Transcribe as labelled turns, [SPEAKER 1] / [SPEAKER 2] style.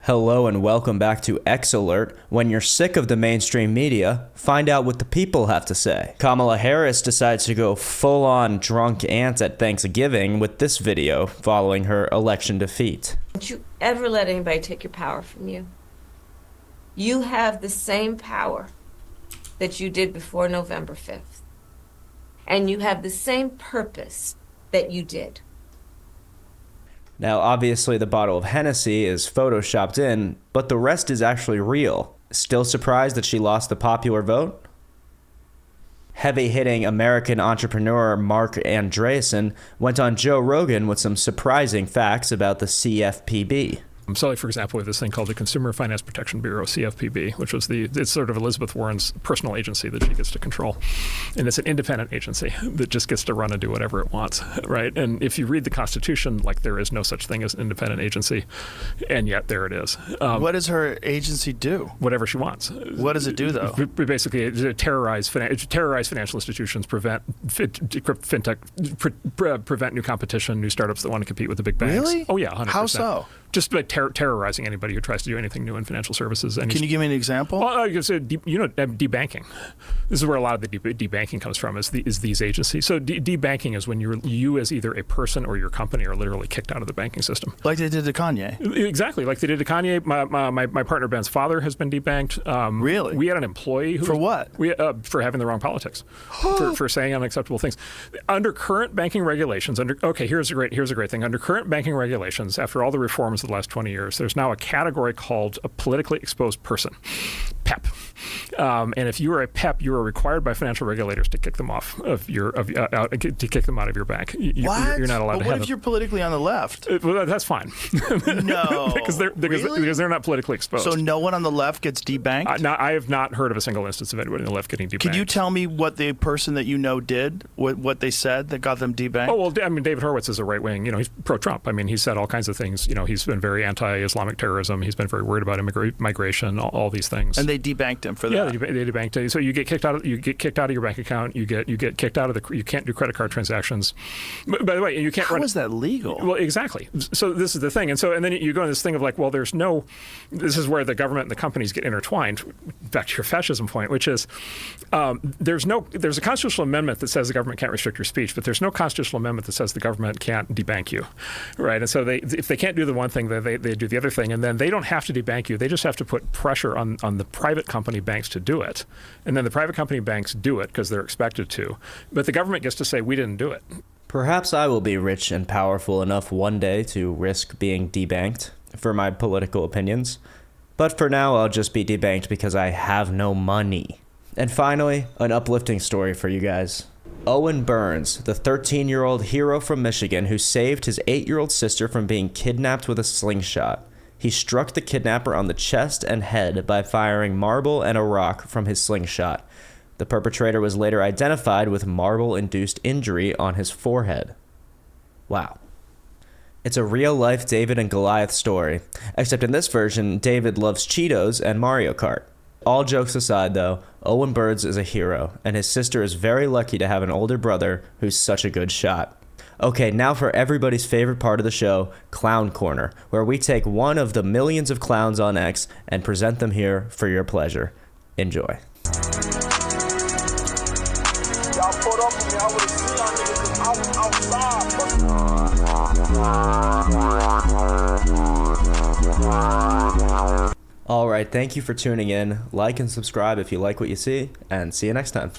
[SPEAKER 1] Hello and welcome back to X Alert. When you're sick of the mainstream media, find out what the people have to say. Kamala Harris decides to go full-on drunk aunt at Thanksgiving with this video following her election defeat.
[SPEAKER 2] Don't you ever let anybody take your power from you. You have the same power that you did before November 5th. And you have the same purpose that you did.
[SPEAKER 1] Now, obviously the bottle of Hennessy is photoshopped in, but the rest is actually real. Still surprised that she lost the popular vote? Heavy-hitting American entrepreneur Mark Andreessen went on Joe Rogan with some surprising facts about the CFPB.
[SPEAKER 3] So, like, for example, we have this thing called the Consumer Finance Protection Bureau, CFPB, which was it's sort of Elizabeth Warren's personal agency that she gets to control. And it's an independent agency that just gets to run and do whatever it wants, right? And if you read the Constitution, like, there is no such thing as an independent agency, and yet there it is.
[SPEAKER 4] What does her agency do?
[SPEAKER 3] Whatever she wants.
[SPEAKER 4] What does it do, though?
[SPEAKER 3] Basically, it terrorize financial institutions, prevent fintech, prevent new competition, new startups that want to compete with the big banks.
[SPEAKER 4] Really?
[SPEAKER 3] Oh, yeah, 100%.
[SPEAKER 4] How so?
[SPEAKER 3] Just by terrorizing anybody who tries to do anything new in financial services. And
[SPEAKER 4] Can you give me an example?
[SPEAKER 3] Well, I guess, debanking. This is where a lot of the debanking comes from, is these agencies. So debanking is when you as either a person or your company are literally kicked out of the banking system.
[SPEAKER 4] Like they did to Kanye.
[SPEAKER 3] Exactly, like they did to Kanye. My partner Ben's father has been debanked.
[SPEAKER 4] Really?
[SPEAKER 3] We had an employee who
[SPEAKER 4] for what?
[SPEAKER 3] For having the wrong politics, for saying unacceptable things. Under current banking regulations, here's a great thing. Under current banking regulations, after all the reforms of the last 20 years, there's now a category called a politically exposed person, PEP. And if you are a PEP, you are required by financial regulators to kick them off of your to kick them out of your bank. You're not allowed to have
[SPEAKER 4] What if you're politically on the left?
[SPEAKER 3] Well, that's fine.
[SPEAKER 4] No,
[SPEAKER 3] because they're not politically exposed.
[SPEAKER 4] So no one on the left gets debanked?
[SPEAKER 3] I have not heard of a single instance of anybody on the left getting debanked.
[SPEAKER 4] Can you tell me what the person that you know did, what they said that got them debanked?
[SPEAKER 3] Oh, well, I mean, David Horowitz is a right wing. He's pro-Trump. I mean, he's said all kinds of things. He's been very anti-Islamic terrorism. He's been very worried about migration, all these things.
[SPEAKER 4] And they debanked him for that.
[SPEAKER 3] Yeah, they debanked him. So you get kicked out of your bank account. You get kicked out of you can't do credit card transactions. By the way, you can't.
[SPEAKER 4] How is that legal?
[SPEAKER 3] Well, exactly. So this is the thing, and then you go into this thing of like, well, this is where the government and the companies get intertwined. Back to your fascism point, which is there's a constitutional amendment that says the government can't restrict your speech, but there's no constitutional amendment that says the government can't debank you, right? And so if they can't do the one thing, they do the other thing, and then they don't have to debank you. They just have to put pressure on the private company banks to do it, and then the private company banks do it because they're expected to, but the government gets to say we didn't do it.
[SPEAKER 1] Perhaps I will be rich and powerful enough one day to risk being debanked for my political opinions, but for now I'll just be debanked because I have no money. And finally, an uplifting story for you guys. Owen Burns, the 13-year-old hero from Michigan who saved his 8-year-old sister from being kidnapped with a slingshot. He struck the kidnapper on the chest and head by firing marble and a rock from his slingshot. The perpetrator was later identified with marble-induced injury on his forehead. Wow. It's a real-life David and Goliath story, except in this version, David loves Cheetos and Mario Kart. All jokes aside, though, Owen Burns is a hero, and his sister is very lucky to have an older brother who's such a good shot. Okay, now for everybody's favorite part of the show, Clown Corner, where we take one of the millions of clowns on X and present them here for your pleasure. Enjoy.
[SPEAKER 5] Y'all put up with me, I would've seen y'all niggas outside.
[SPEAKER 1] Alright, thank you for tuning in. Like and subscribe if you like what you see, and see you next time.